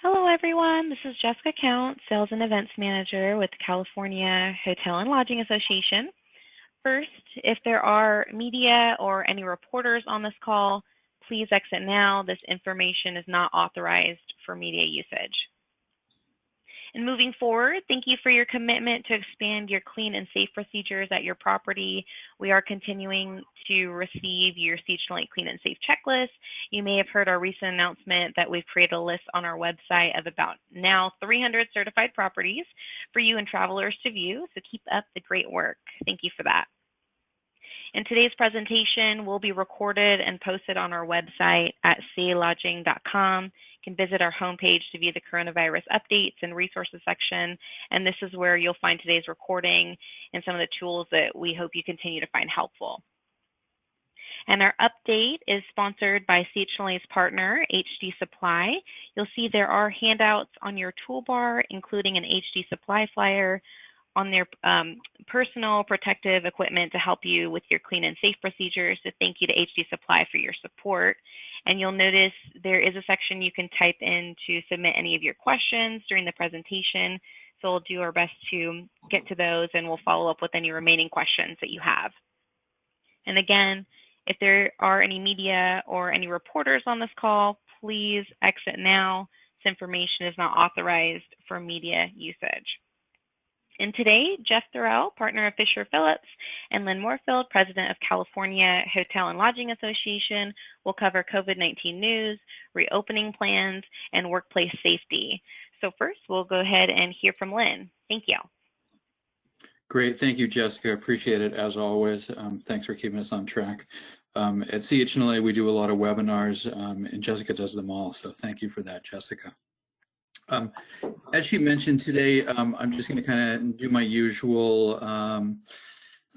Hello, everyone. This is Jessica Count, Sales and Events Manager with the California Hotel and Lodging Association. First, if there are media or any reporters on this call, please exit now. This information is not authorized for media usage. And moving forward, thank you for your commitment to expand your clean and safe procedures at your property. We are continuing to receive your CHLA clean and safe checklist. You may have heard our recent announcement that we've created a list on our website of about now 300 certified properties for you and travelers to view, so keep up the great work. Thank you for that. And today's presentation will be recorded and posted on our website at calodging.com. You can visit our homepage to view the coronavirus updates and resources section. And this is where you'll find today's recording and some of the tools that we hope you continue to find helpful. And our update is sponsored by CHLA's partner, HD Supply. You'll see there are handouts on your toolbar, including an HD Supply flyer on their personal protective equipment to help you with your clean and safe procedures. So thank you to HD Supply for your support. And you'll notice there is a section you can type in to submit any of your questions during the presentation. So we'll do our best to get to those, and we'll follow up with any remaining questions that you have. And again, if there are any media or any reporters on this call, please exit now. This information is not authorized for media usage. And today, Jeff Thurrell, partner of Phillips, and Lynn Mohrfeld, president of California Hotel and Lodging Association, will cover COVID-19 news, reopening plans, and workplace safety. So first, we'll go ahead and hear from Lynn. Thank you. Great. Thank you, Jessica. Appreciate it as always. Thanks for keeping us on track. At CHLA, we do a lot of webinars, and Jessica does them all. So thank you for that, Jessica. As she mentioned today, I'm just going to kind of do my usual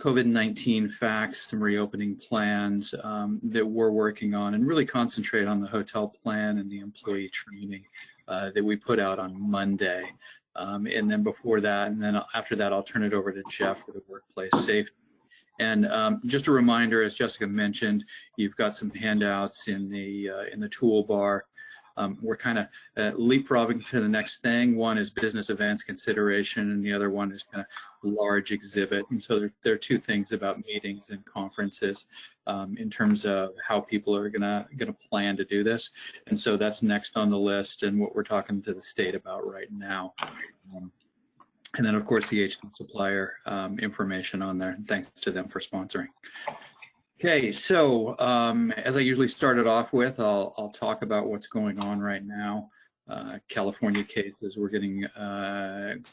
COVID-19 facts, some reopening plans that we're working on, and really concentrate on the hotel plan and the employee training that we put out on Monday. And then before that, and then after that, I'll turn it over to Jeff for the workplace safety. And just a reminder, as Jessica mentioned, you've got some handouts in the toolbar. We're kind of leapfrogging to the next thing. One is business events consideration, and the other one is kind of large exhibit. And so there are two things about meetings and conferences in terms of how people are gonna plan to do this. And so that's next on the list, and what we're talking to the state about right now. And then, of course, the HD supplier information on there. And thanks to them for sponsoring. Okay, so as I usually started off with, I'll talk about what's going on right now. California cases, we're getting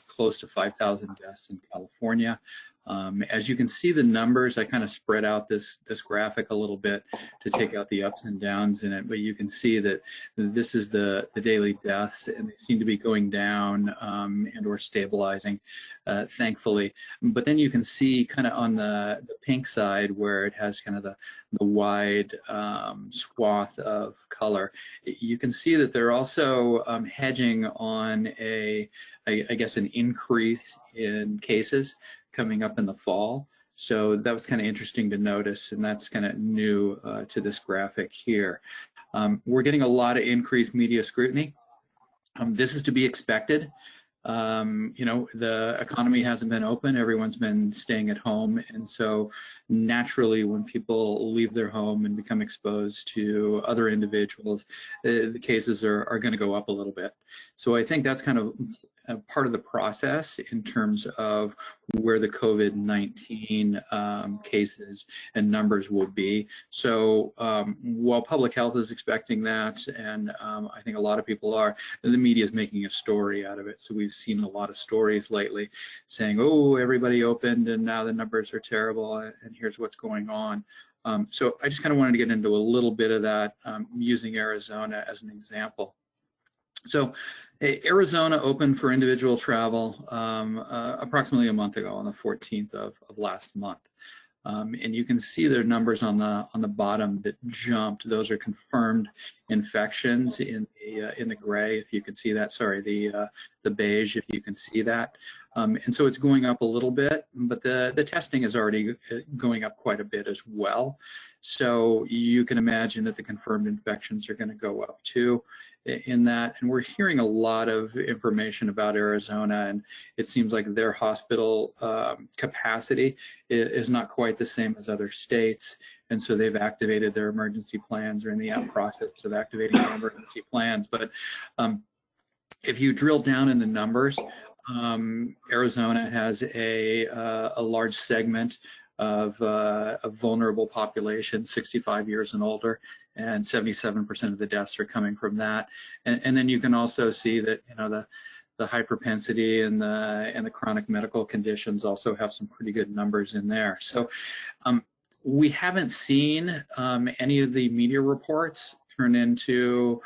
close to 5,000 deaths in California. As you can see the numbers, I kind of spread out this graphic a little bit to take out the ups and downs in it, but you can see that this is the daily deaths, and they seem to be going down and or stabilizing, thankfully. But then you can see kind of on the pink side where it has kind of the wide swath of color, you can see that they're also hedging on I guess an increase in cases coming up in the fall. So that was kind of interesting to notice, and that's kind of new to this graphic here. We're getting a lot of increased media scrutiny. This is to be expected. You know, the economy hasn't been open, everyone's been staying at home, and so naturally when people leave their home and become exposed to other individuals, the cases are going to go up a little bit. So I think that's kind of part of the process in terms of where the COVID-19 cases and numbers will be. So while public health is expecting that, and I think a lot of people are, the media is making a story out of it. So we've seen a lot of stories lately saying, oh, everybody opened and now the numbers are terrible and here's what's going on. So I just kind of wanted to get into a little bit of that using Arizona as an example. So Arizona opened for individual travel approximately a month ago on the 14th of last month. And you can see their numbers on the bottom that jumped. Those are confirmed infections in the gray, if you can see that. Sorry, the beige, if you can see that. And so it's going up a little bit, but the testing is already going up quite a bit as well. So you can imagine that the confirmed infections are going to go up too in that. And we're hearing a lot of information about Arizona, and it seems like their hospital capacity is not quite the same as other states. And so they've activated their emergency plans, or in the process of activating their emergency plans. But if you drill down in the numbers, Arizona has a large segment of a vulnerable population, 65 years and older, and 77% of the deaths are coming from that. And then you can also see that, you know, the hyperpensity and the chronic medical conditions also have some pretty good numbers in there. So we haven't seen any of the media reports turn into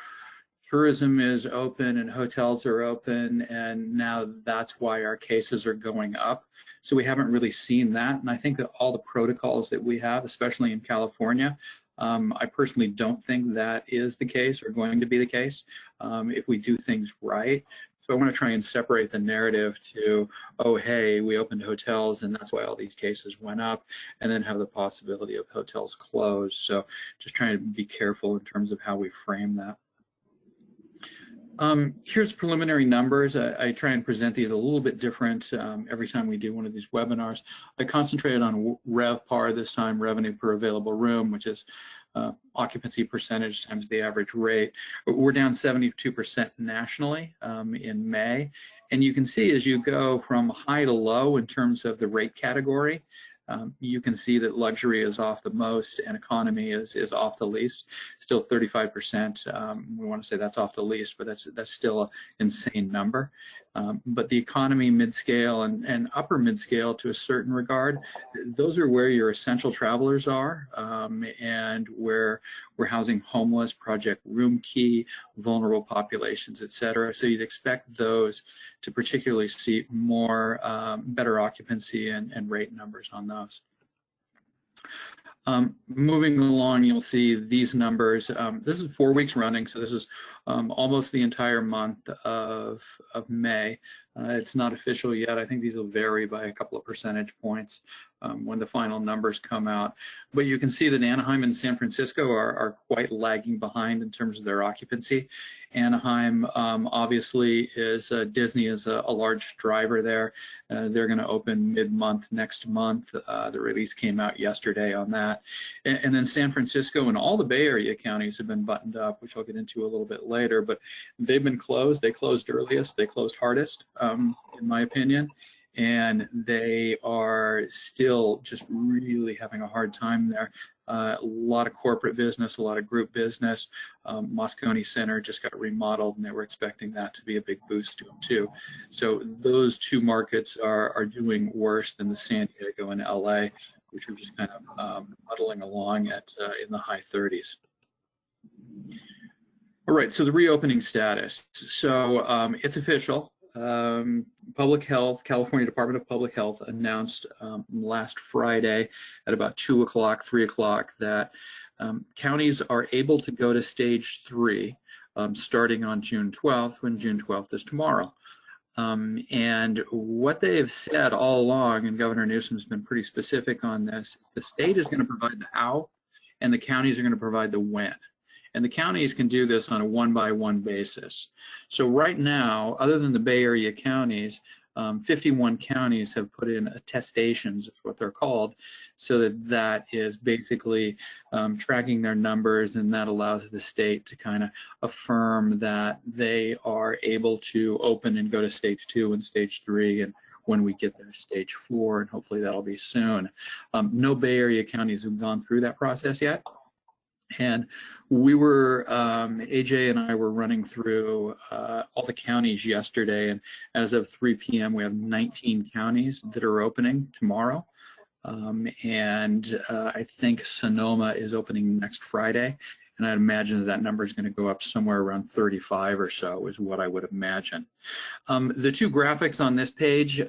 tourism is open and hotels are open, and now that's why our cases are going up. So we haven't really seen that. And I think that all the protocols that we have, especially in California, I personally don't think that is the case or going to be the case if we do things right. So I want to try and separate the narrative to, oh, hey, we opened hotels and that's why all these cases went up, and then have the possibility of hotels closed. So just trying to be careful in terms of how we frame that. Here's preliminary numbers. I try and present these a little bit different every time we do one of these webinars. I concentrated on RevPAR this time, revenue per available room, which is occupancy percentage times the average rate. We're down 72% nationally in May. And you can see as you go from high to low in terms of the rate category, you can see that luxury is off the most and economy is off the least. Still 35%. We want to say that's off the least, but that's still an insane number. But the economy, mid-scale, and upper mid-scale to a certain regard, those are where your essential travelers are, and where we're housing homeless, project room key, vulnerable populations, et cetera. So you'd expect those to particularly see more better occupancy and rate numbers on those. Moving along, you'll see these numbers. This is 4 weeks running, so this is almost the entire month of May. It's not official yet. I think these will vary by a couple of percentage points when the final numbers come out. But you can see that Anaheim and San Francisco are quite lagging behind in terms of their occupancy. Anaheim obviously is Disney is a large driver there. They're going to open mid-month next month. The release came out yesterday on that. And then San Francisco and all the Bay Area counties have been buttoned up, which I'll get into a little bit later, but they've been closed. They closed earliest, they closed hardest, in my opinion. And they are still just really having a hard time there. A lot of corporate business, a lot of group business. Moscone Center just got remodeled, and they were expecting that to be a big boost to them too. So those two markets are doing worse than the San Diego and LA, which are just kind of muddling along at in the high 30s. All right, so the reopening status. So it's official. Public Health, California Department of Public Health announced last Friday at about 2 o'clock, 3 o'clock that counties are able to go to stage 3 starting on June 12th, when June 12th is tomorrow. And what they have said all along, and Governor Newsom's been pretty specific on this, is the state is going to provide the how, and the counties are going to provide the when. And the counties can do this on a one-by-one basis. So right now, other than the Bay Area counties, 51 counties have put in attestations, is what they're called, so that is basically tracking their numbers, and that allows the state to kind of affirm that they are able to open and go to stage 2 and stage 3, and when we get there, stage 4, and hopefully that'll be soon. No Bay Area counties have gone through that process yet. And we were, AJ and I were running through all the counties yesterday, and as of 3 p.m. we have 19 counties that are opening tomorrow. And I think Sonoma is opening next Friday, and I'd imagine that number is going to go up somewhere around 35 or so is what I would imagine. The two graphics on this page,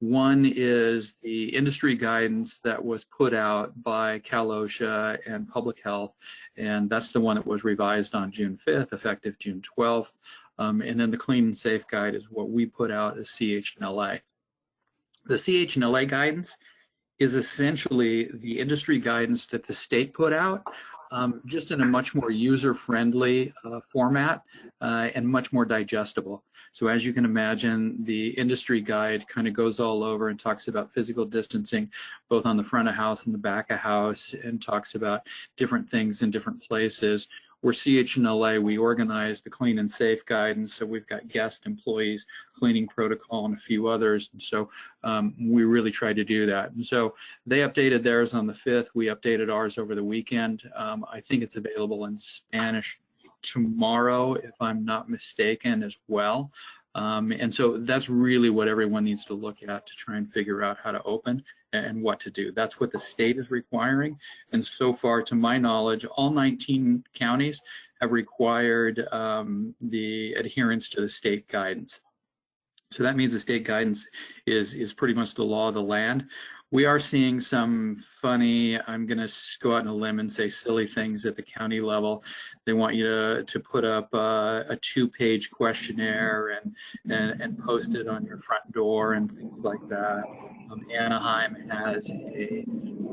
one is the industry guidance that was put out by Cal OSHA and Public Health, and that's the one that was revised on June 5th, effective June 12th. And then the Clean and Safe Guide is what we put out as CHLA. The CHLA guidance is essentially the industry guidance that the state put out, just in a much more user-friendly format and much more digestible. So as you can imagine, the industry guide kind of goes all over and talks about physical distancing, both on the front of house and the back of house, and talks about different things in different places. We're CHLA, we organize the Clean and Safe guidance, so we've got guest employees, cleaning protocol, and a few others. And so we really try to do that. And so they updated theirs on the 5th. We updated ours over the weekend. I think it's available in Spanish tomorrow, if I'm not mistaken, as well. And so that's really what everyone needs to look at to try and figure out how to open and what to do. That's what the state is requiring. And so far, to my knowledge, all 19 counties have required the adherence to the state guidance. So that means the state guidance is pretty much the law of the land. We are seeing some funny, I'm going to go out on a limb and say silly things at the county level. They want you to put up a 2-page questionnaire and post it on your front door and things like that. Anaheim has a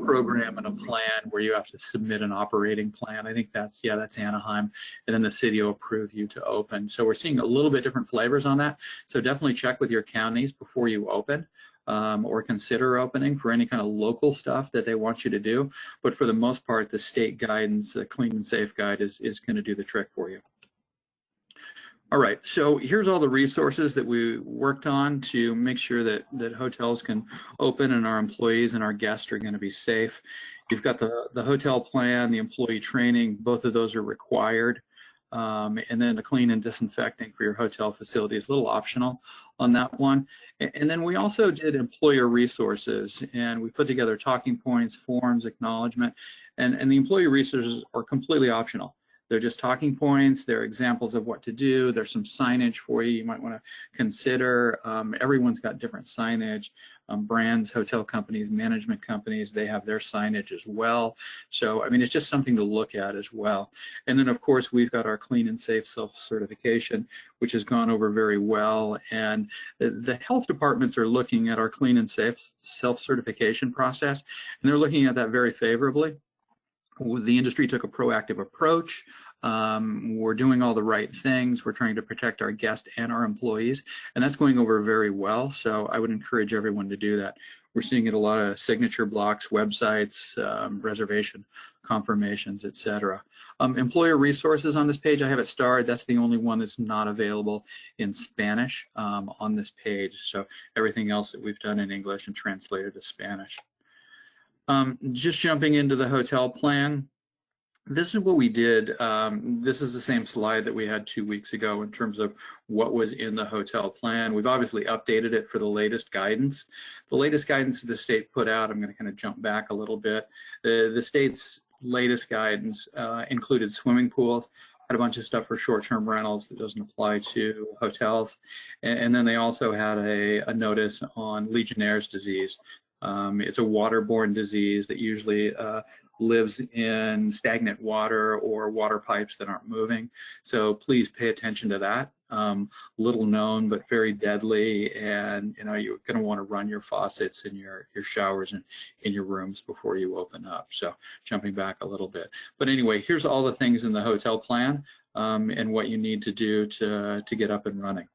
program and a plan where you have to submit an operating plan. I think that's Anaheim. And then the city will approve you to open. So we're seeing a little bit different flavors on that. So definitely check with your counties before you open. Or consider opening for any kind of local stuff that they want you to do. But for the most part, the state guidance, the Clean and Safe Guide is going to do the trick for you. All right, so here's all the resources that we worked on to make sure that hotels can open and our employees and our guests are going to be safe. You've got the hotel plan, the employee training, both of those are required. And then the clean and disinfecting for your hotel facility is a little optional on that one. And then we also did employer resources, and we put together talking points, forms, acknowledgement, and the employee resources are completely optional. They're just talking points, they're examples of what to do, there's some signage for you might want to consider. Everyone's got different signage. Brands, hotel companies, management companies, they have their signage as well. So, I mean, it's just something to look at as well. And then, of course, we've got our Clean and Safe self-certification, which has gone over very well. And the health departments are looking at our Clean and Safe self-certification process, and they're looking at that very favorably. The industry took a proactive approach. We're doing all the right things. We're trying to protect our guests and our employees, and that's going over very well. So I would encourage everyone to do that. We're seeing it a lot of signature blocks, websites, reservation confirmations, etc. Employer resources on this page, I have it starred. That's the only one that's not available in Spanish on this page. So everything else that we've done in English and translated to Spanish. Just jumping into the hotel plan. This is what we did. This is the same slide that we had 2 weeks ago in terms of what was in the hotel plan. We've obviously updated it for the latest guidance. The latest guidance that the state put out, I'm going to kind of jump back a little bit. The state's latest guidance included swimming pools, had a bunch of stuff for short-term rentals that doesn't apply to hotels. And then they also had a notice on Legionnaire's disease. It's a waterborne disease that usually lives in stagnant water or water pipes that aren't moving. So please pay attention to that. Little known, but very deadly. And you're going to want to run your faucets in your showers and in your rooms before you open up. So jumping back a little bit. But anyway, here's all the things in the hotel plan and what you need to do to get up and running.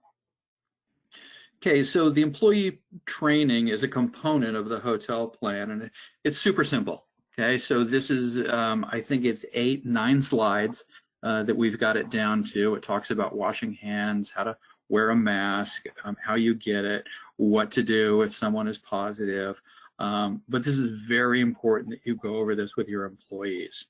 Okay, so the employee training is a component of the hotel plan, and it's super simple. Okay, so this is, I think it's 8-9 slides that we've got it down to. It talks about washing hands, how to wear a mask, how you get it, what to do if someone is positive. But this is very important that you go over this with your employees.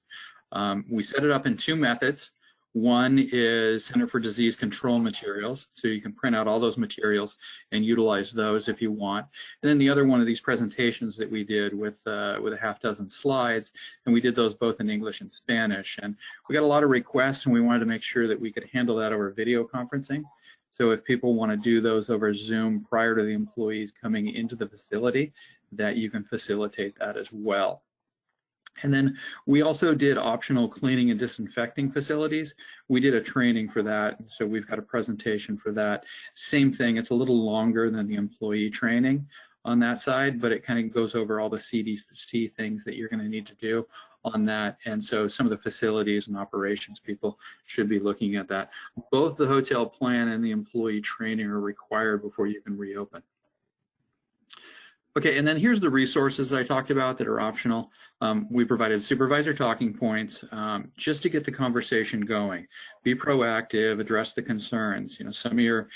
We set it up in 2 methods. One is Center for Disease Control materials, so you can print out all those materials and utilize those if you want. And then the other one of these presentations that we did with a half dozen slides, and we did those both in English and Spanish. And we got a lot of requests, and we wanted to make sure that we could handle that over video conferencing. So if people want to do those over Zoom prior to the employees coming into the facility, that you can facilitate that as well. And then we also did optional cleaning and disinfecting facilities. We did a training for that, so we've got a presentation for that. Same thing, it's a little longer than the employee training on that side, but it kind of goes over all the CDC things that you're going to need to do on that. And so some of the facilities and operations people should be looking at that. Both the hotel plan and the employee training are required before you can reopen. Okay, and then here's the resources that I talked about that are optional. We provided supervisor talking points just to get the conversation going. Be proactive, address the concerns. You know, some of your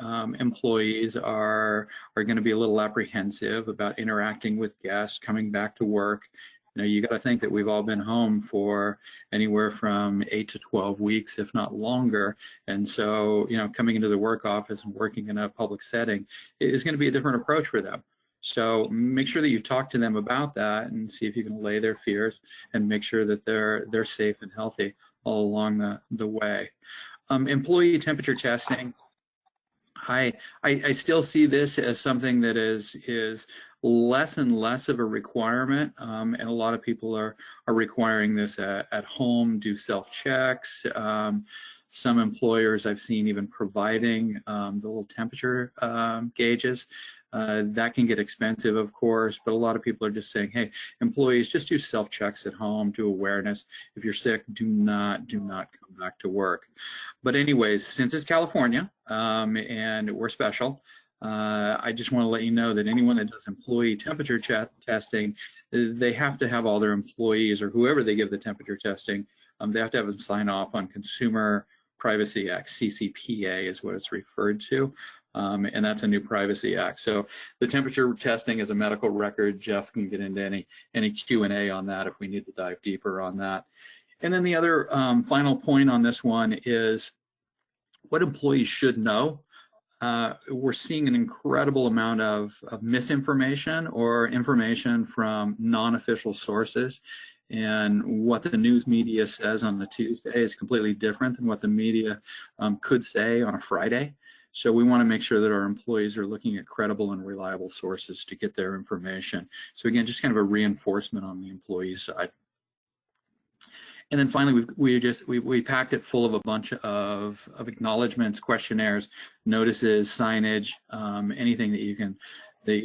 employees are going to be a little apprehensive about interacting with guests, coming back to work. You know, you got to think that we've all been home for anywhere from 8 to 12 weeks, if not longer. And so, you know, coming into the work office and working in a public setting is going to be a different approach for them. So make sure that you talk to them about that and see if you can allay their fears and make sure that they're safe and healthy all along the way. Employee temperature testing. I still see this as something that is less and less of a requirement, and a lot of people are requiring this at home, do self-checks. Some employers I've seen even providing the little temperature gauges. That can get expensive, of course, but a lot of people are just saying, hey, employees, just do self-checks at home, do awareness. If you're sick, do not come back to work. But anyways, since it's California and we're special, I just want to let you know that anyone that does employee temperature testing, they have to have all their employees or whoever they give the temperature testing, they have to have them sign off on Consumer Privacy Act, CCPA is what it's referred to. And that's a new privacy act. So the temperature testing is a medical record. Jeff can get into any Q&A on that if we need to dive deeper on that. And then the other final point on this one is what employees should know. We're seeing an incredible amount of misinformation or information from non-official sources. And what the news media says on the Tuesday is completely different than what the media could say on a Friday. So we want to make sure that our employees are looking at credible and reliable sources to get their information. So again, just kind of a reinforcement on the employee side. And then finally, we packed it full of a bunch of acknowledgments, questionnaires, notices, signage, anything that you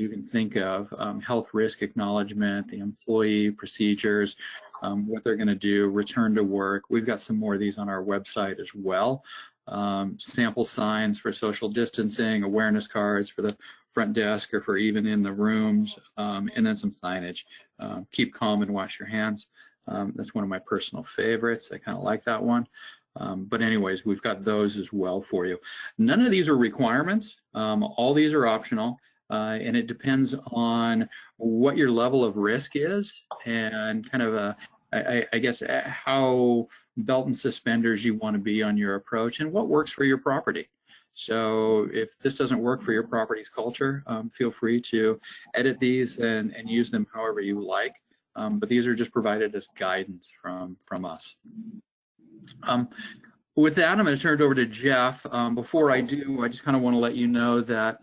can think of, health risk acknowledgement, the employee procedures, what they're going to do, return to work. We've got some more of these on our website as well. Sample signs for social distancing, awareness cards for the front desk or for even in the rooms, and then some signage. Keep calm and wash your hands. That's one of my personal favorites. I kind of like that one. But anyways, we've got those as well for you. None of these are requirements. All these are optional. And it depends on what your level of risk is and kind of I guess how belt and suspenders you want to be on your approach and what works for your property. So if this doesn't work for your property's culture, feel free to edit these and use them however you like. But these are just provided as guidance from us. With that, I'm going to turn it over to Jeff. Before I do, I just kind of want to let you know that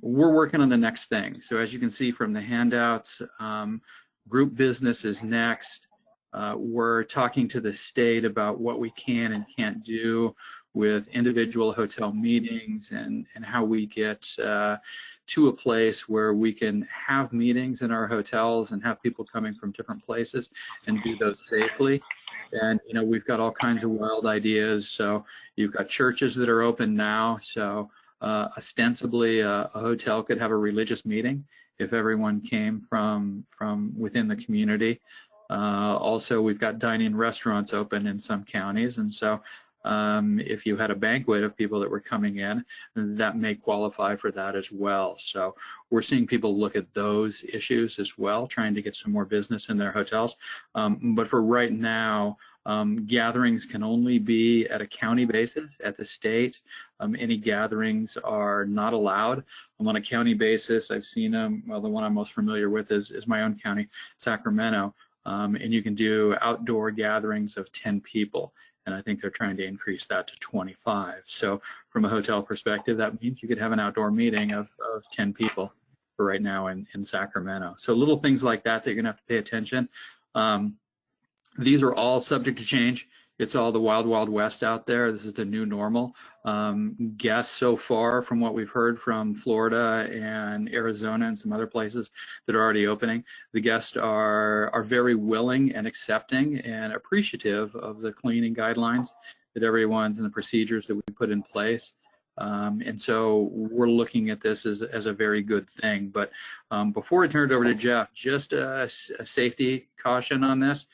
we're working on the next thing. So as you can see from the handouts, group business is next. We're talking to the state about what we can and can't do with individual hotel meetings and how we get to a place where we can have meetings in our hotels and have people coming from different places and do those safely. And, you know, we've got all kinds of wild ideas. So you've got churches that are open now. So ostensibly a hotel could have a religious meeting if everyone came from within the community. Also, we've got dining restaurants open in some counties, and so if you had a banquet of people that were coming in, that may qualify for that as well. So we're seeing people look at those issues as well, trying to get some more business in their hotels. But for right now, gatherings can only be at a county basis. At the state, any gatherings are not allowed. On a county basis, I've seen them. Well, the one I'm most familiar with is my own county, Sacramento. And you can do outdoor gatherings of 10 people. And I think they're trying to increase that to 25. So from a hotel perspective, that means you could have an outdoor meeting of 10 people for right now in Sacramento. So little things like that you're going to have to pay attention. These are all subject to change. It's all the wild, wild west out there. This is the new normal. Guests so far, from what we've heard from Florida and Arizona and some other places that are already opening, the guests are very willing and accepting and appreciative of the cleaning guidelines that everyone's and the procedures that we put in place. And so we're looking at this as a very good thing. But before I turn it over to Jeff, just a safety caution on this.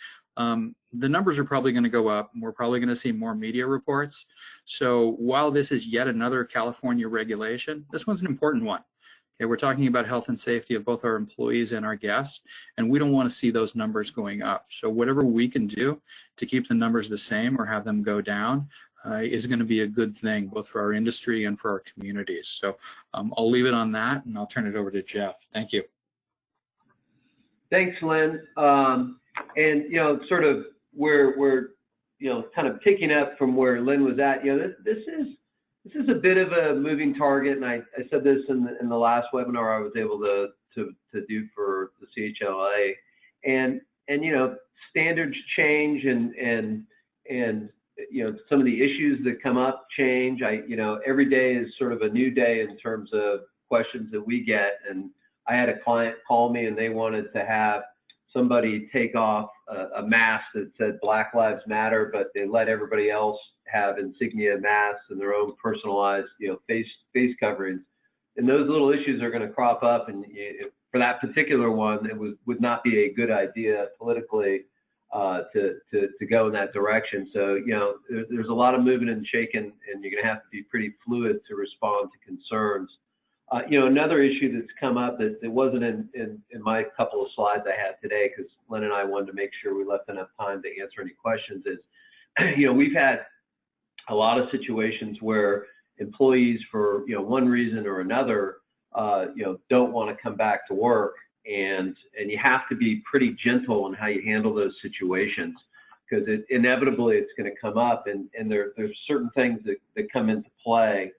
The numbers are probably going to go up, and we're probably going to see more media reports. So while this is yet another California regulation, this one's an important one. Okay, we're talking about health and safety of both our employees and our guests, and we don't want to see those numbers going up. So whatever we can do to keep the numbers the same or have them go down is going to be a good thing, both for our industry and for our communities. So I'll leave it on that, and I'll turn it over to Jeff. Thank you. Thanks, Lynn. And, you know, sort of we're you know, kind of picking up from where Lynn was at. You know, this is a bit of a moving target, and I said this in the last webinar I was able to do for the CHLA, and you know, standards change, and you know, some of the issues that come up change. You know, every day is sort of a new day in terms of questions that we get, and I had a client call me and they wanted to have somebody take off a mask that said Black Lives Matter, but they let everybody else have insignia masks and their own personalized, you know, face coverings. And those little issues are going to crop up, and for that particular one, it would not be a good idea politically to go in that direction. So, you know, there's a lot of moving and shaking, and you're going to have to be pretty fluid to respond to concerns. You know, another issue that's come up that wasn't in my couple of slides I had today, because Lynn and I wanted to make sure we left enough time to answer any questions, is, you know, we've had a lot of situations where employees, for, you know, one reason or another, you know, don't want to come back to work, and you have to be pretty gentle in how you handle those situations, because inevitably it's going to come up, and there's certain things that come into play.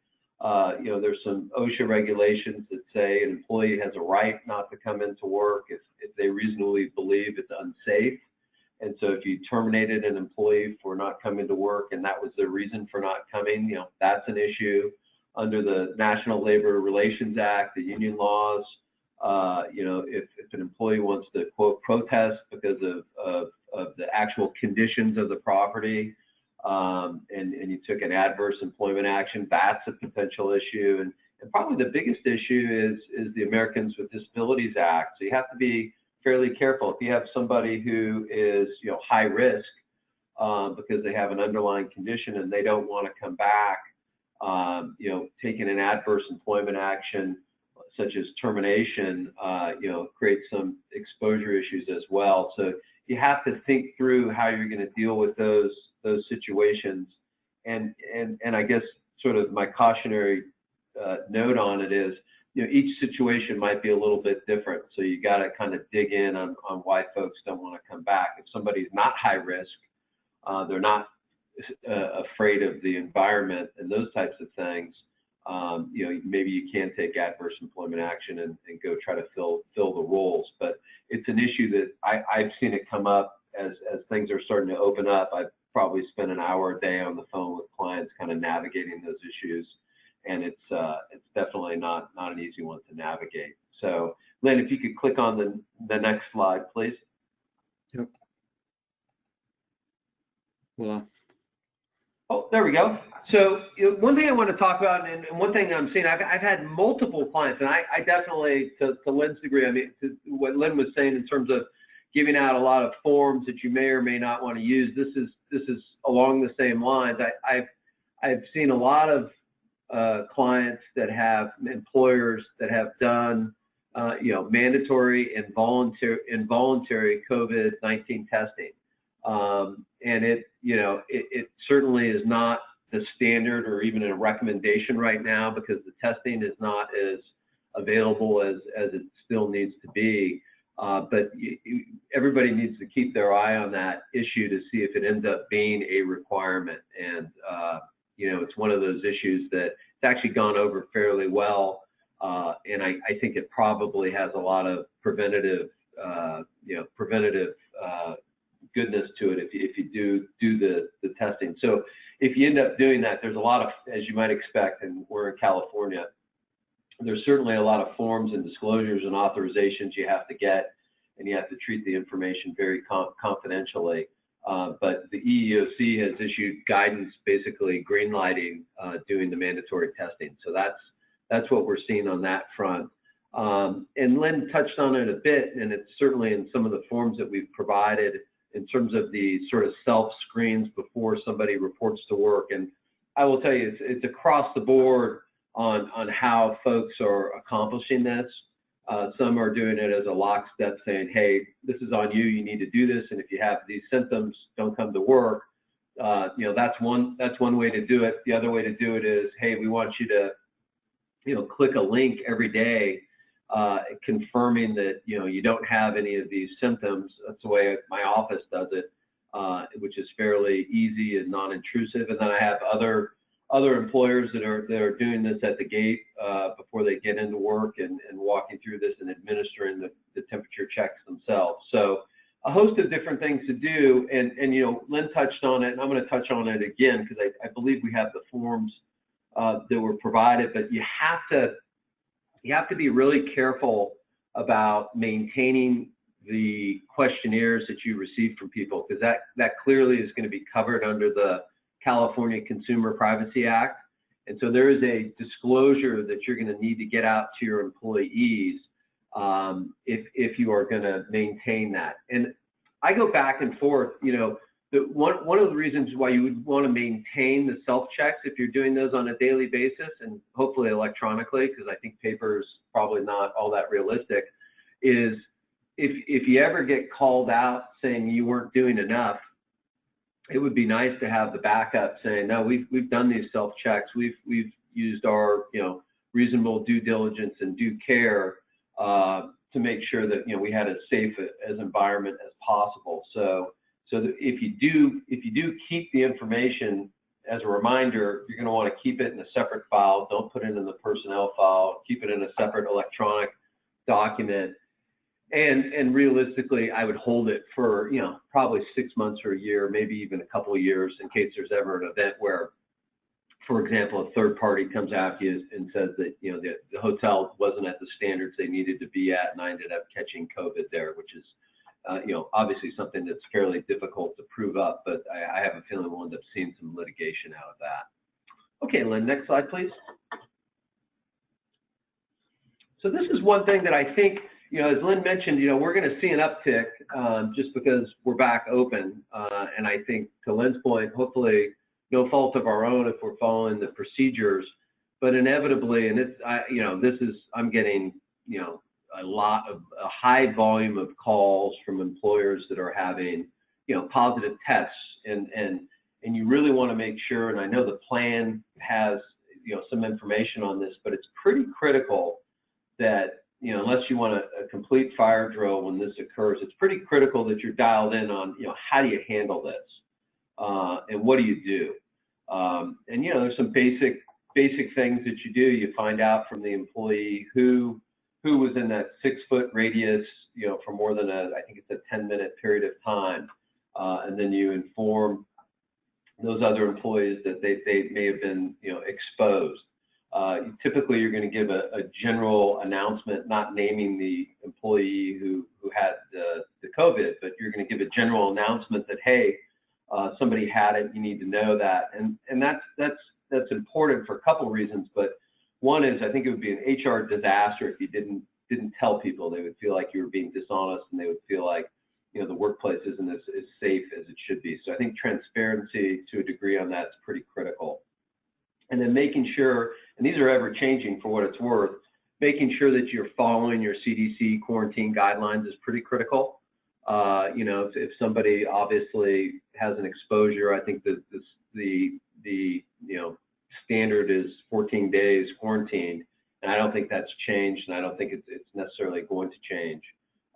You know, there's some OSHA regulations that say an employee has a right not to come into work if they reasonably believe it's unsafe. And so if you terminated an employee for not coming to work and that was their reason for not coming, you know, that's an issue. Under the National Labor Relations Act, the union laws, you know, if an employee wants to, quote, protest because of the actual conditions of the property, and you took an adverse employment action, that's a potential issue. And probably the biggest issue is the Americans with Disabilities Act. So you have to be fairly careful. If you have somebody who is, you know, high risk because they have an underlying condition and they don't want to come back, you know, taking an adverse employment action such as termination, you know, creates some exposure issues as well. So you have to think through how you're going to deal with those situations. And I guess sort of my cautionary note on it is, you know, each situation might be a little bit different. So you got to kind of dig in on why folks don't want to come back. If somebody's not high risk, they're not afraid of the environment and those types of things, you know, maybe you can take adverse employment action and go try to fill the roles. But it's an issue that I've seen it come up as things are starting to open up. I've probably spent an hour a day on the phone with clients kind of navigating those issues. And it's definitely not an easy one to navigate. So, Lynn, if you could click on the next slide, please. Yep. Well. Oh, there we go. So, you know, one thing I want to talk about, and one thing I'm seeing, I've had multiple clients, and I definitely, to Lynn's degree, I mean, to what Lynn was saying in terms of giving out a lot of forms that you may or may not want to use. This is along the same lines. I've seen a lot of clients that have employers that have done, you know, mandatory and involuntary COVID-19 testing, and it, you know, it certainly is not the standard or even a recommendation right now, because the testing is not as available as it still needs to be. But everybody needs to keep their eye on that issue to see if it ends up being a requirement. And you know, it's one of those issues that it's actually gone over fairly well, and I think it probably has a lot of preventative goodness to it if you do the testing. So if you end up doing that, there's a lot of, as you might expect, and we're in California, there's certainly a lot of forms and disclosures and authorizations you have to get, and you have to treat the information very confidentially. But the EEOC has issued guidance, basically green lighting doing the mandatory testing. So that's what we're seeing on that front. And Lynn touched on it a bit, and it's certainly in some of the forms that we've provided in terms of the sort of self-screens before somebody reports to work. And I will tell you, it's across the board on how folks are accomplishing this. Some are doing it as a lockstep, saying, hey, this is on you, you need to do this, and if you have these symptoms, don't come to work. That's one way to do it. The other way to do it is, hey, we want you to click a link every day confirming that you don't have any of these symptoms. That's the way my office does it, which is fairly easy and non-intrusive. And then I have other employers that are doing this at the gate before they get into work and walking through this and administering the temperature checks themselves. So a host of different things to do, and Lynn touched on it, and I'm going to touch on it again because I believe we have the forms that were provided, but you have to be really careful about maintaining the questionnaires that you receive from people, because that clearly is going to be covered under the California Consumer Privacy Act. And so there is a disclosure that you're going to need to get out to your employees if you are going to maintain that. And I go back and forth, one of the reasons why you would want to maintain the self-checks if you're doing those on a daily basis, and hopefully electronically, because I think paper is probably not all that realistic, is if you ever get called out saying you weren't doing enough, it would be nice to have the backup saying, no, we've done these self-checks, we've used our reasonable due diligence and due care to make sure that we had as safe as environment as possible. So if you do keep the information as a reminder, you're going to want to keep it in a separate file. Don't put it in the personnel file. Keep it in a separate electronic document. And realistically, I would hold it for probably 6 months or a year, maybe even a couple of years, in case there's ever an event where, for example, a third party comes after you and says that the hotel wasn't at the standards they needed to be at, and I ended up catching COVID there, which is obviously something that's fairly difficult to prove up, but I have a feeling we'll end up seeing some litigation out of that. Okay, Lynn, next slide, please. So this is one thing that I think, as Lynn mentioned, we're going to see an uptick just because we're back open. And I think, to Lynn's point, hopefully no fault of our own if we're following the procedures, but inevitably, and I'm getting, a high volume of calls from employers that are having, positive tests, and you really want to make sure, and I know the plan has, some information on this, but it's pretty critical that, unless you want a complete fire drill when this occurs, it's pretty critical that you're dialed in on, how do you handle this, and what do you do? And there's some basic things that you do. You find out from the employee who was in that 6-foot radius, for more than I think it's a 10-minute period of time, and then you inform those other employees that they may have been, exposed. Typically, you're going to give a general announcement, not naming the employee who had the COVID, but you're going to give a general announcement that, hey, somebody had it, you need to know that. And that's important for a couple of reasons, but one is I think it would be an HR disaster if you didn't tell people. They would feel like you were being dishonest, and they would feel like, the workplace isn't as safe as it should be. So I think transparency to a degree on that is pretty critical. And then making sure, and these are ever changing for what it's worth, making sure that you're following your CDC quarantine guidelines is pretty critical. If somebody obviously has an exposure, I think that the standard is 14 days quarantine, and I don't think that's changed, and I don't think it's necessarily going to change.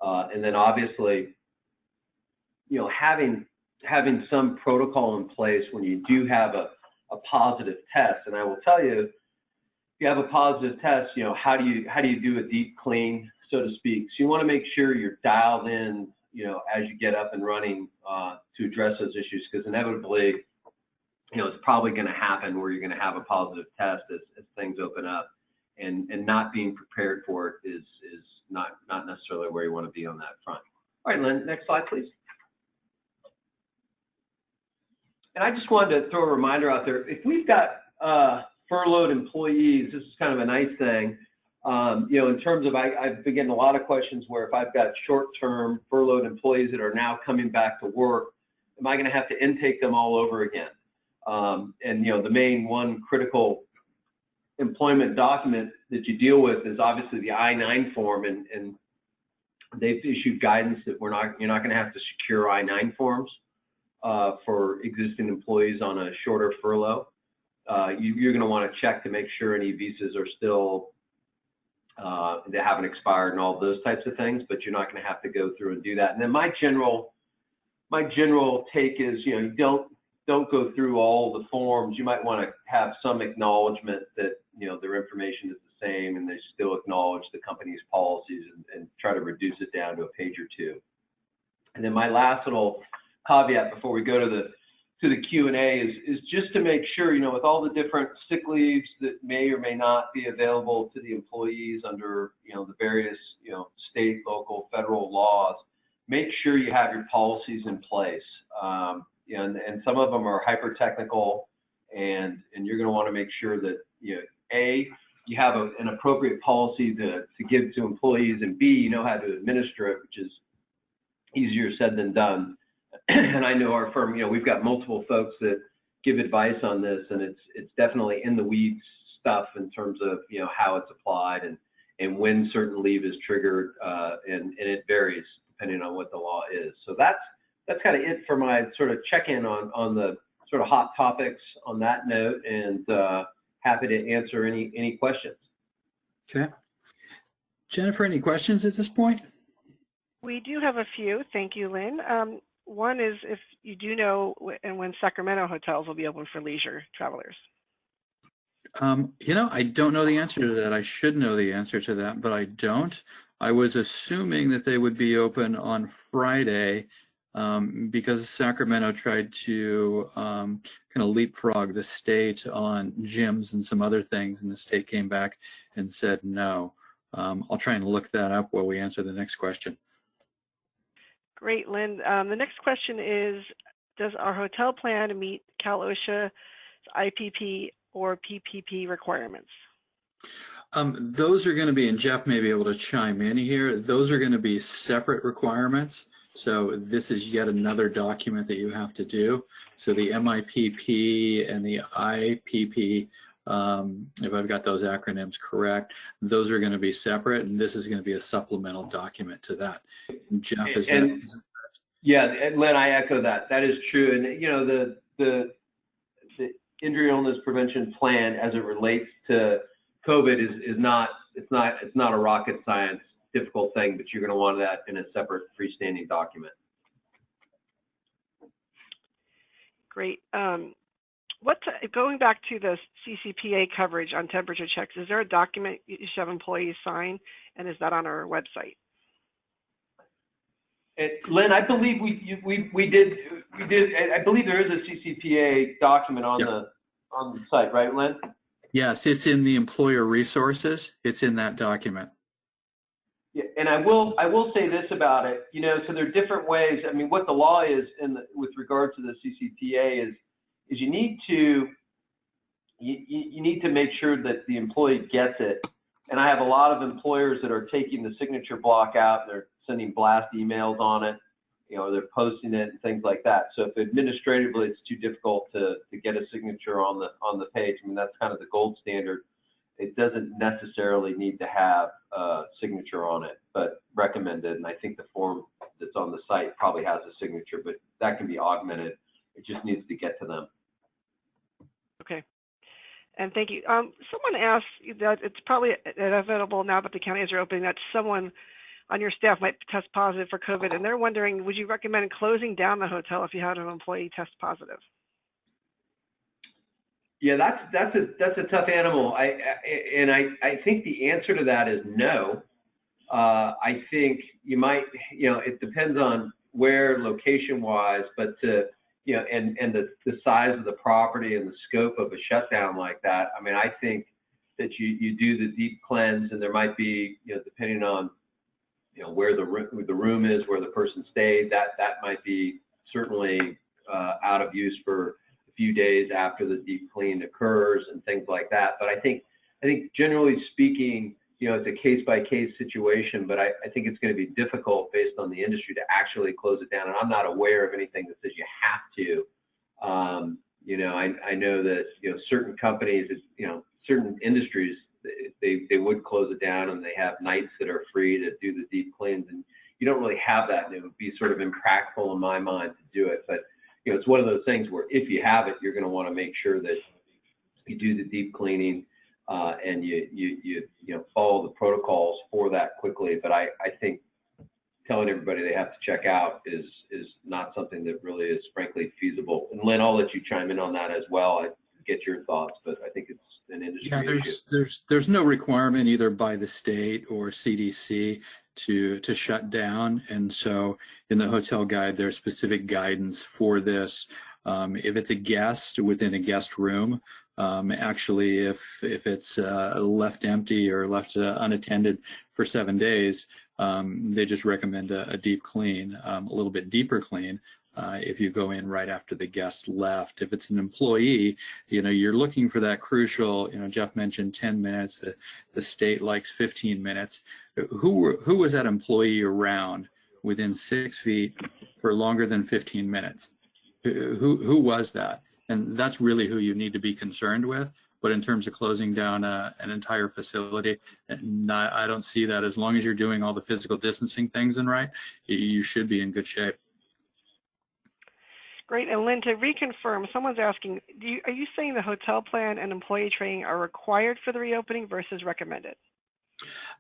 And then obviously, having some protocol in place when you do have a positive test. And I will tell you, if you have a positive test, how do you do a deep clean, so to speak? So you want to make sure you're dialed in as you get up and running to address those issues, because inevitably, it's probably going to happen where you're going to have a positive test as things open up, and not being prepared for it is not necessarily where you want to be on that front. All right, Lynn, next slide, please. And I just wanted to throw a reminder out there. If we've got furloughed employees, this is kind of a nice thing. In terms of, I've been getting a lot of questions where if I've got short-term furloughed employees that are now coming back to work, am I going to have to intake them all over again? And the main one critical employment document that you deal with is obviously the I-9 form, and they've issued guidance that you're not going to have to secure I-9 forms for existing employees on a shorter furlough. You're going to want to check to make sure any visas are still they haven't expired and all those types of things, but you're not going to have to go through and do that. And then my general take is, you don't go through all the forms. You might want to have some acknowledgement that their information is the same, and they still acknowledge the company's policies, and try to reduce it down to a page or two. And then my last little caveat before we go to the Q&A is just to make sure, with all the different sick leaves that may or may not be available to the employees under, the various, state, local, federal laws, make sure you have your policies in place. And some of them are hyper technical, and you're going to want to make sure that, A, you have an appropriate policy to give to employees, and B, you know how to administer it, which is easier said than done. And I know our firm, we've got multiple folks that give advice on this, and it's definitely in the weeds stuff in terms of how it's applied and when certain leave is triggered, and it varies depending on what the law is. So that's kind of it for my sort of check-in on the sort of hot topics on that note, and happy to answer any questions. Okay. Jennifer, any questions at this point? We do have a few. Thank you, Lynn. One is if you do know when Sacramento hotels will be open for leisure travelers. I don't know the answer to that. I should know the answer to that, but I don't. I was assuming that they would be open on Friday because Sacramento tried to kind of leapfrog the state on gyms and some other things, and the state came back and said no. I'll try and look that up while we answer the next question. Great, Lynn. The next question is, does our hotel plan meet Cal OSHA's IPP or PPP requirements? Those are going to be, and Jeff may be able to chime in here, those are going to be separate requirements. So this is yet another document that you have to do. So the MIPP and the IPP, if I've got those acronyms correct, those are going to be separate, and this is going to be a supplemental document to that. Jeff, is that correct? Yeah, Lynn, I echo that. That is true. And the injury illness prevention plan as it relates to COVID is not a rocket science difficult thing, but you're going to want that in a separate freestanding document. Great. Going back to the CCPA coverage on temperature checks, is there a document you should have employees sign, and is that on our website? Lynn, I believe we did. I believe there is a CCPA document on the site, right, Lynn? Yes, it's in the employer resources. It's in that document. Yeah, and I will say this about it. So there are different ways. I mean, what the law is with regard to the CCPA is you need to make sure that the employee gets it. And I have a lot of employers that are taking the signature block out, and they're sending blast emails on it, they're posting it and things like that. So if administratively it's too difficult to get a signature on the page, I mean, that's kind of the gold standard. It doesn't necessarily need to have a signature on it, but recommended. And I think the form that's on the site probably has a signature, but that can be augmented. It just needs to get to them. Okay. And thank you. Someone asked that it's probably inevitable now that the counties are opening that someone on your staff might test positive for COVID, and they're wondering, would you recommend closing down the hotel if you had an employee test positive? Yeah, that's a tough animal. I think the answer to that is no. I think you might, it depends on where location-wise, but and the size of the property and the scope of a shutdown like that. I mean, I think that you do the deep cleanse, and there might be, depending on where the room is, where the person stayed, that might be certainly out of use for a few days after the deep clean occurs and things like that. But I think generally speaking, it's a case-by-case situation, but I think it's going to be difficult based on the industry to actually close it down. And I'm not aware of anything that says you have to. I know that, certain companies, certain industries, they would close it down, and they have nights that are free to do the deep cleans. And you don't really have that, and it would be sort of impractical in my mind to do it. But, it's one of those things where if you have it, you're going to want to make sure that you do the deep cleaning, and you follow the protocols for that quickly. But I think telling everybody they have to check out is not something that really is frankly feasible. And Lynn, I'll let you chime in on that as well. I get your thoughts, but I think it's an industry issue. There's no requirement either by the state or CDC to shut down. And so in the hotel guide, there's specific guidance for this. If it's a guest within a guest room, actually, if it's left empty or left unattended for 7 days, they just recommend a deep clean, a little bit deeper clean, if you go in right after the guest left. If it's an employee, you're looking for that crucial, Jeff mentioned 10 minutes, the state likes 15 minutes. Who was that employee around within 6 feet for longer than 15 minutes? Who was that? And that's really who you need to be concerned with. But in terms of closing down an entire facility, I don't see that. As long as you're doing all the physical distancing things and right, you should be in good shape. Great. And Lynn, to reconfirm, someone's asking, are you saying the hotel plan and employee training are required for the reopening versus recommended?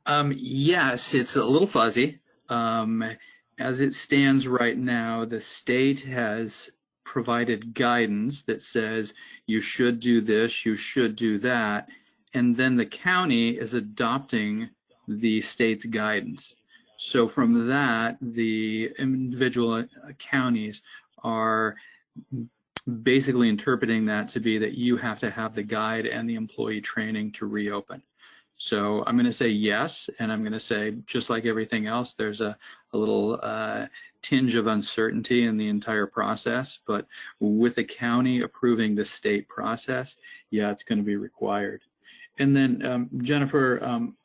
Yes, it's a little fuzzy. As it stands right now, the state has provided guidance that says you should do this, you should do that, and then the county is adopting the state's guidance. So from that, the individual counties are basically interpreting that to be that you have to have the guide and the employee training to reopen. So I'm going to say yes, and I'm going to say, just like everything else, there's a little tinge of uncertainty in the entire process, but with the county approving the state process, yeah, it's going to be required. And then Jennifer,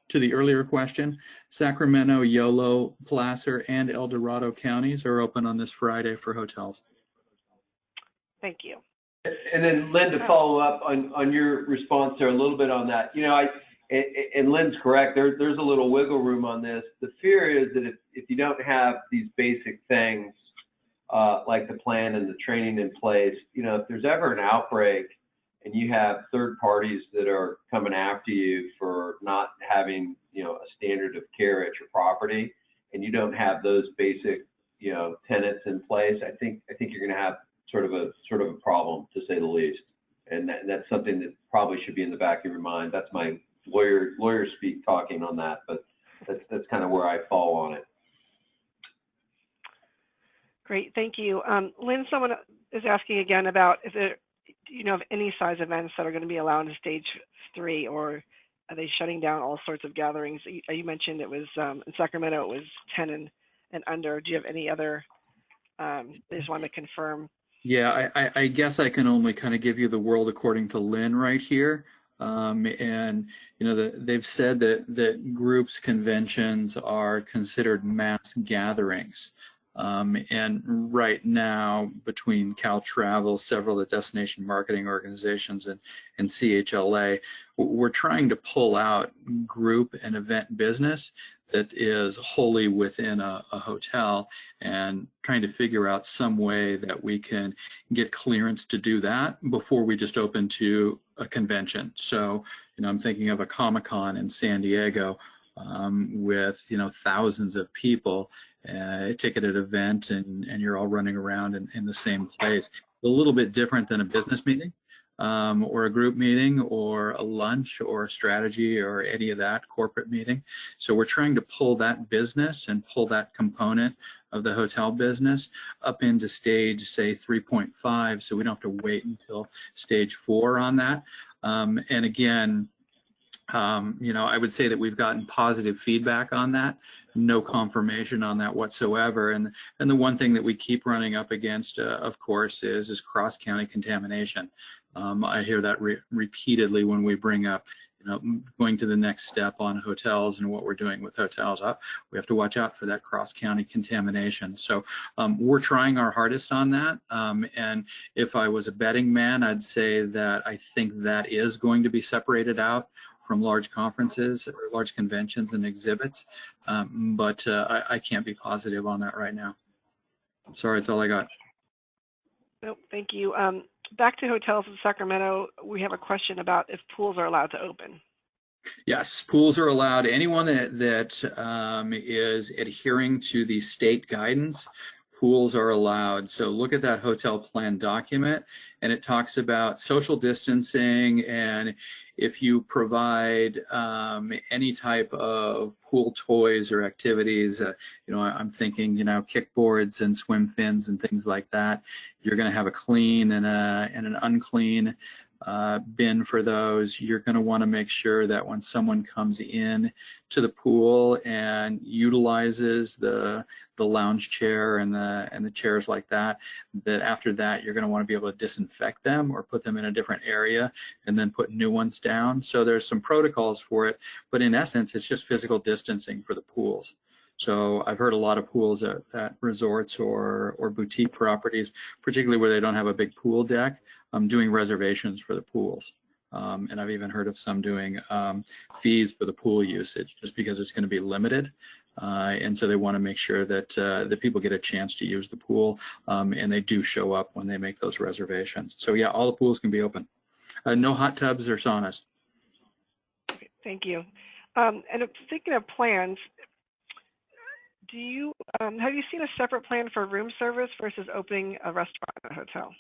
to the earlier question, Sacramento, Yolo, Placer, and El Dorado counties are open on this Friday for hotels. Thank you. And then Lynn, to follow up on your response there a little bit on that, and Lynn's correct, there's a little wiggle room on this. The fear is that if you don't have these basic things like the plan and the training in place, if there's ever an outbreak and you have third parties that are coming after you for not having, a standard of care at your property, and you don't have those basic, tenets in place, I think you're going to have sort of a problem, to say the least. And that's something that probably should be in the back of your mind. That's my lawyer speak talking on that, but that's kind of where I fall on it. Great, thank you. Lynn, someone is asking again about if there, of any size events that are going to be allowed in stage 3, or are they shutting down all sorts of gatherings? You mentioned it was in Sacramento, it was 10 and under. Do you have any other? I just want to confirm. Yeah, I guess I can only kind of give you the world according to Lynn right here. And they've said that groups, conventions are considered mass gatherings. And right now, between Cal Travel, several of the destination marketing organizations, and CHLA, we're trying to pull out group and event business that is wholly within a hotel, and trying to figure out some way that we can get clearance to do that before we just open to a convention. So, I'm thinking of a Comic-Con in San Diego with, thousands of people, a ticketed event, and you're all running around in the same place. A little bit different than a business meeting. or a group meeting or a lunch or a strategy or any of that corporate meeting. So we're trying to pull that business and pull that component of the hotel business up into stage, say, 3.5, so we don't have to wait until stage 4 on that. And again, I would say that we've gotten positive feedback on that, no confirmation on that whatsoever. And the one thing that we keep running up against, of course, is cross-county contamination. I hear that repeatedly when we bring up, going to the next step on hotels and what we're doing with hotels. We have to watch out for that cross-county contamination. So we're trying our hardest on that. And if I was a betting man, I'd say that I think that is going to be separated out from large conferences or large conventions and exhibits, but I can't be positive on that right now. Sorry, that's all I got. Nope, thank you. Back to hotels in Sacramento, we have a question about if pools are allowed to open. Yes, pools are allowed. Anyone that is adhering to the state guidance, pools are allowed. So look at that hotel plan document, and it talks about social distancing, and if you provide any type of pool toys or activities, I'm thinking, kickboards and swim fins and things like that, you're going to have a clean and an unclean bin for those. You're going to want to make sure that when someone comes in to the pool and utilizes the lounge chair and the chairs like that, that after that you're going to want to be able to disinfect them or put them in a different area and then put new ones down. So there's some protocols for it, but in essence it's just physical distancing for the pools. So I've heard a lot of pools at resorts or boutique properties, particularly where they don't have a big pool deck, doing reservations for the pools. And I've even heard of some doing fees for the pool usage just because it's going to be limited. And so they want to make sure that the people get a chance to use the pool, and they do show up when they make those reservations. So yeah, all the pools can be open. No hot tubs or saunas. Okay, thank you. And thinking of plans, do you have you seen a separate plan for room service versus opening a restaurant at a hotel?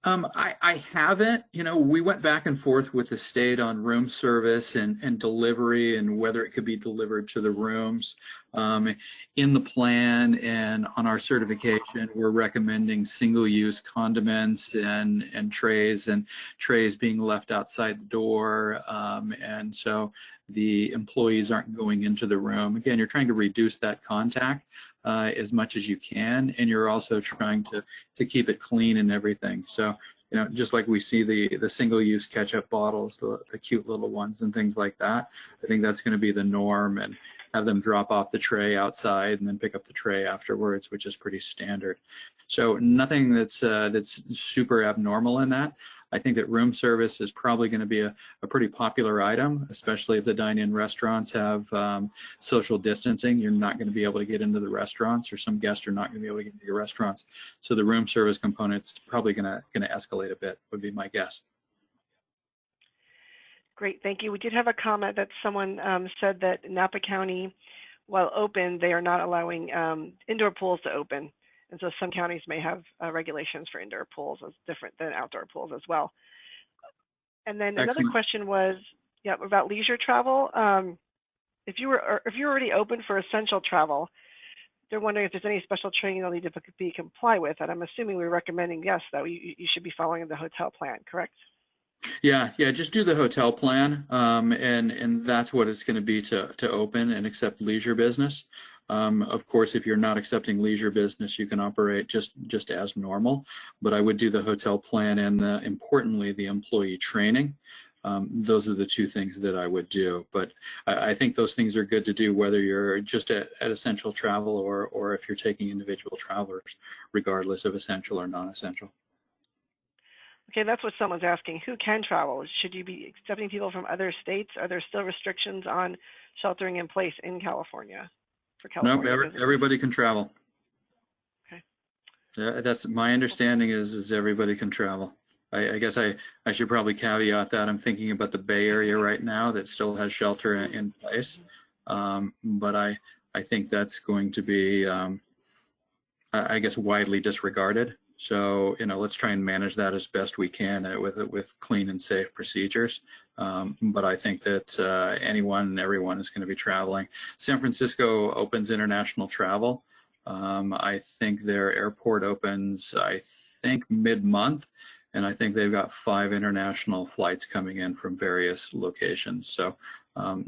I haven't. We went back and forth with the state on room service and delivery and whether it could be delivered to the rooms. In the plan and on our certification, we're recommending single-use condiments and trays being left outside the door. And so the employees aren't going into the room. Again, you're trying to reduce that contact as much as you can, and you're also trying to keep it clean and everything. So, just like we see the single-use ketchup bottles, the cute little ones and things like that, I think that's going to be the norm, and have them drop off the tray outside and then pick up the tray afterwards, which is pretty standard. So nothing that's super abnormal in that. I think that room service is probably going to be a pretty popular item, especially if the dine-in restaurants have social distancing. You're not going to be able to get into the restaurants, or some guests are not going to be able to get into your restaurants. So the room service component's probably going to escalate a bit, would be my guess. Great, thank you. We did have a comment that someone said that Napa County, while open, they are not allowing indoor pools to open. And so some counties may have regulations for indoor pools as different than outdoor pools as well. And then Excellent. Another question was, about leisure travel. If you're already open for essential travel, they're wondering if there's any special training they'll need to be comply with. And I'm assuming we're recommending, yes, that you should be following the hotel plan, correct? Yeah, just do the hotel plan, and that's what it's going to be to open and accept leisure business. Of course, if you're not accepting leisure business, you can operate just as normal, but I would do the hotel plan and importantly, the employee training. Those are the two things that I would do, but I think those things are good to do whether you're just at essential travel or if you're taking individual travelers, regardless of essential or non-essential. Okay, that's what someone's asking. Who can travel? Should you be accepting people from other states? Are there still restrictions on sheltering in place in California? No, everybody can travel. Okay. Yeah, that's my understanding is everybody can travel. I guess I should probably caveat that I'm thinking about the Bay Area right now that still has shelter in place, but I think that's going to be, I guess, widely disregarded. So, let's try and manage that as best we can with clean and safe procedures. But I think that anyone and everyone is going to be traveling. San Francisco opens international travel. I think their airport opens, I think, mid-month, and I think they've got 5 international flights coming in from various locations. So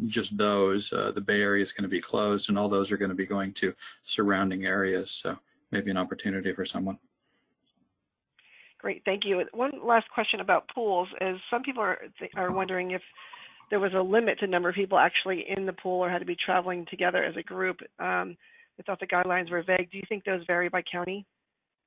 just those, the Bay Area is going to be closed, and all those are going to be going to surrounding areas. So maybe an opportunity for someone. Great, thank you. One last question about pools is some people are wondering if there was a limit to the number of people actually in the pool or had to be traveling together as a group. They thought the guidelines were vague. Do you think those vary by county?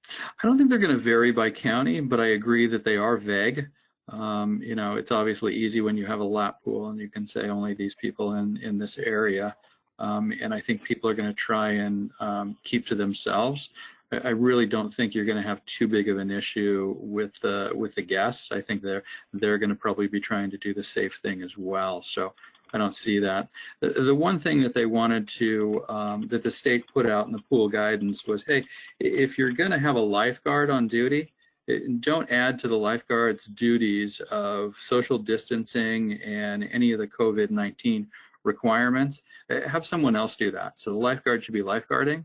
I don't think they're going to vary by county, but I agree that they are vague. It's obviously easy when you have a lap pool and you can say only these people in this area. And I think people are going to try and keep to themselves. I really don't think you're going to have too big of an issue with the guests. I think they're going to probably be trying to do the safe thing as well. So I don't see that. The one thing that they wanted to, that the state put out in the pool guidance was, hey, if you're going to have a lifeguard on duty, don't add to the lifeguard's duties of social distancing and any of the COVID-19 requirements. Have someone else do that. So the lifeguard should be lifeguarding,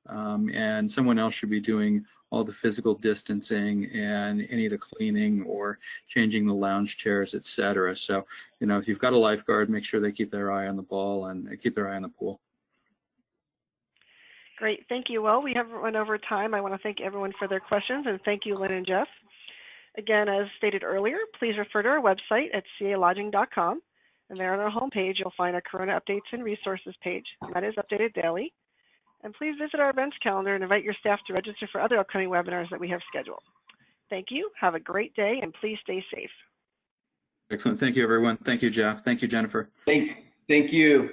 and someone else should be doing all the physical distancing and any of the cleaning or changing the lounge chairs, etc. So, if you've got a lifeguard, make sure they keep their eye on the ball and keep their eye on the pool. Great, thank you. Well, we have run over time. I want to thank everyone for their questions, and thank you, Lynn and Jeff. Again, as stated earlier, please refer to our website at calodging.com, and there on our homepage, you'll find our Corona Updates and Resources page. That is updated daily. And please visit our events calendar and invite your staff to register for other upcoming webinars that we have scheduled. Thank you. Have a great day, and please stay safe. Excellent. Thank you, everyone. Thank you, Jeff. Thank you, Jennifer. Thank you.